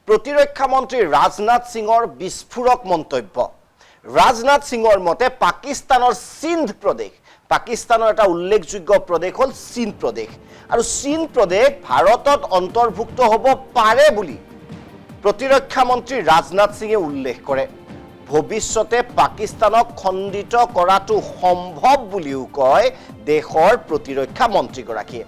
প্ৰতিৰক্ষা মন্ত্ৰী ৰাজনাথ সিঙৰ বিস্ফোৰক মন্তব্য। ৰাজনাথ সিঙৰ মতে পাকিস্তানৰ সিন্ধ প্ৰদেশ, পাকিস্তানৰ এটা উল্লেখযোগ্য প্ৰদেশ হ'ল সিন্ধ প্ৰদেশ, আৰু সিন্ধ প্ৰদেশ ভাৰতত অন্তৰ্ভুক্ত হ'ব পাৰে বুলি প্ৰতিৰক্ষা মন্ত্ৰী ৰাজনাথ সিঙে উল্লেখ কৰে। ভৱিষ্যতে পাকিস্তানক খণ্ডিত কৰাটো সম্ভৱ বুলিও কয় দেশৰ প্ৰতিৰক্ষা মন্ত্ৰীগৰাকীয়ে।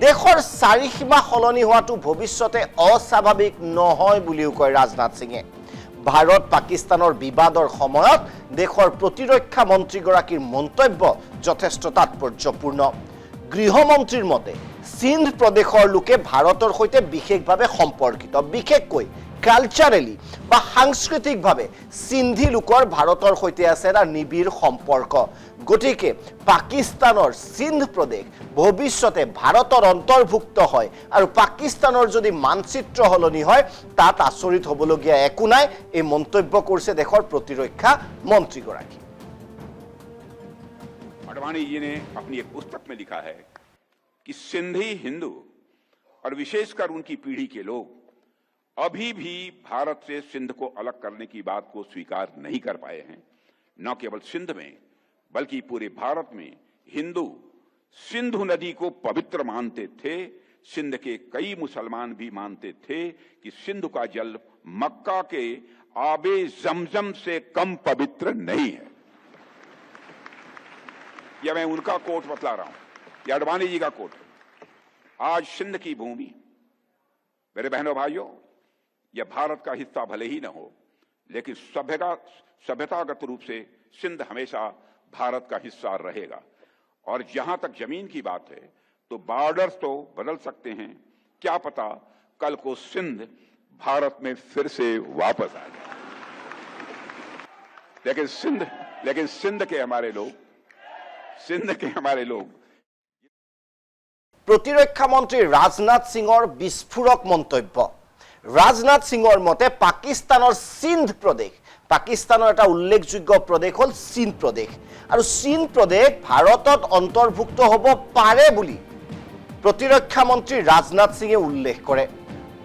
দেশৰ চাৰিসীমা সলনি হোৱাটো ভৱিষ্যতে অস্বাভাৱিক নহয় বুলিও কয় ৰাজনাথ সিঙে। ভাৰত পাকিস্তানৰ বিবাদৰ সময়ত দেশৰ প্ৰতিৰক্ষা মন্ত্ৰীগৰাকীৰ মন্তব্য যথেষ্ট তাৎপৰ্যপূৰ্ণ। গৃহমন্ত্ৰীৰ মতে সিন্ধ প্ৰদেশৰ লোকে ভাৰতৰ সৈতে বিশেষভাৱে সম্পৰ্কিত, বিশেষকৈ কালচাৰেলি বা সাংস্কৃতিকভাৱে সিন্ধি লোকৰ ভাৰতৰ সৈতে আছে এটা নিবিড় সম্পৰ্ক। গতিকে পাকিস্তানৰ সিন্ধ প্ৰদেশ ভৱিষ্যতে ভাৰতৰ অন্তৰ্ভুক্ত হয় আৰু পাকিস্তানৰ যদি মানচিত্ৰ সলনি হয় তাত আচৰিত হ'বলগীয়া একো নাই, এই মন্তব্য কৰিছে দেশৰ প্ৰতিৰক্ষা মন্ত্ৰীগৰাকী। आडवाणी जी ने अपनी एक पुस्तक में लिखा है कि सिंधी हिंदू और विशेषकर उनकी पीढ़ी के लोग अभी भी भारत से सिंध को अलग करने की बात को स्वीकार नहीं कर पाए हैं। न केवल सिंध में बल्कि पूरे भारत में हिंदू सिंधु नदी को पवित्र मानते थे। सिंध के कई मुसलमान भी मानते थे कि सिंध का जल मक्का के आबे जमजम से कम पवित्र नहीं है। यह मैं उनका कोट बतला रहा हूं, यह आडवाणी जी का कोट है। आज सिंध की भूमि, मेरे बहनों भाइयों, यह भारत का हिस्सा भले ही न हो, लेकिन सभ्यतागत रूप से सिंध हमेशा भारत का हिस्सा रहेगा। और जहां तक जमीन की बात है तो बॉर्डर्स तो बदल सकते हैं, क्या पता कल को सिंध भारत में फिर से वापस आ जाए। लेकिन सिंध के हमारे लोग প্ৰতিৰক্ষা মন্ত্ৰী ৰাজনাথ সিঙৰ বিস্ফোৰক মন্তব্য। ৰাজনাথ সিঙৰ মতে পাকিস্তানৰ সিন্ধ প্ৰদেশ, পাকিস্তানৰ এটা উল্লেখযোগ্য প্ৰদেশ হ'ল সিন্ধ প্ৰদেশ, আৰু সিন্ধ প্ৰদেশ ভাৰতত অন্তৰ্ভুক্ত হ'ব পাৰে বুলি প্ৰতিৰক্ষা মন্ত্ৰী ৰাজনাথ সিঙে উল্লেখ কৰে।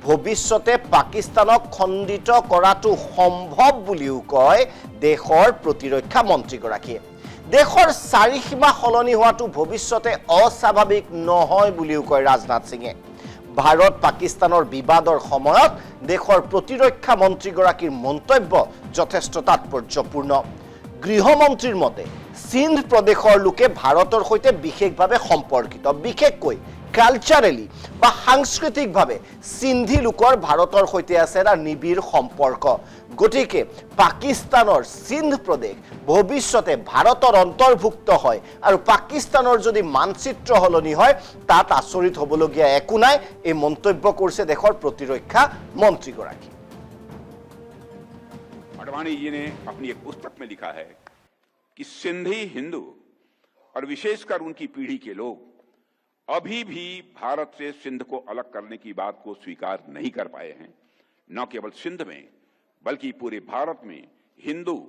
ভৱিষ্যতে পাকিস্তানক খণ্ডিত কৰাটো সম্ভৱ বুলিও কয় দেশৰ প্ৰতিৰক্ষা মন্ত্ৰীগৰাকীয়ে। দেশৰ চাৰিসীমা সলনি হোৱাটো ভৱিষ্যতে অস্বাভাৱিক নহয় বুলিও কয় ৰাজনাথ সিঙে। ভাৰত পাকিস্তানৰ বিবাদৰ সময়ত দেশৰ প্ৰতিৰক্ষা মন্ত্ৰীগৰাকীৰ মন্তব্য যথেষ্ট তাৎপৰ্যপূৰ্ণ। গৃহমন্ত্ৰীৰ মতে সিন্ধ প্ৰদেশৰ লোকে ভাৰতৰ সৈতে বিশেষভাৱে সম্পৰ্কিত, বিশেষকৈ কালচাৰেলি বা সাংস্কৃতিকভাৱে সিন্ধি লোকৰ ভাৰতৰ সৈতে আছে এটা নিবিড় সম্পৰ্ক। গতিকে পাকিস্তানৰ সিন্ধ প্ৰদেশ ভৱিষ্যতে ভাৰতৰ অন্তৰ্ভুক্ত হয় আৰু পাকিস্তানৰ যদি মানচিত্ৰ সলনি হয় তাত আচৰিত হ'বলগীয়া একো নাই, এই মন্তব্য কৰিছে দেশৰ প্ৰতিৰক্ষা মন্ত্ৰীগৰাকী। आडवाणी जी ने अपनी एक पुस्तक में लिखा है कि सिंधी हिंदू और विशेषकर उनकी पीढ़ी के लोग अभी भी भारत से सिंध को अलग करने की बात को स्वीकार नहीं कर पाए हैं। न केवल सिंध में बल्कि पूरे भारत में हिंदू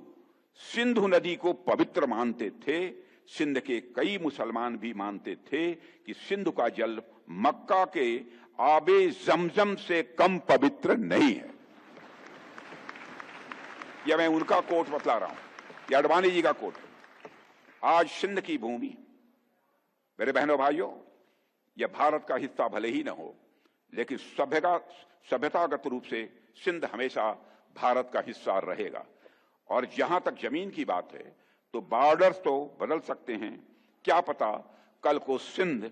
सिंधु नदी को पवित्र मानते थे। सिंध के कई मुसलमान भी मानते थे कि सिंध का जल मक्का के आबे जमजम से कम पवित्र नहीं है। यह मैं उनका कोट बतला रहा हूं, यह आडवाणी जी का कोट है। आज सिंध की भूमि, मेरे बहनों भाइयों, यह भारत का हिस्सा भले ही न हो, लेकिन सभ्यतागत रूप से सिंध हमेशा भारत का हिस्सा रहेगा। और जहां तक जमीन की बात है तो बॉर्डर्स तो बदल सकते हैं, क्या पता कल को सिंध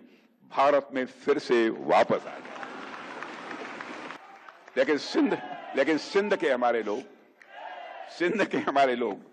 भारत में फिर से वापस आ जाए। लेकिन सिंध के हमारे लोग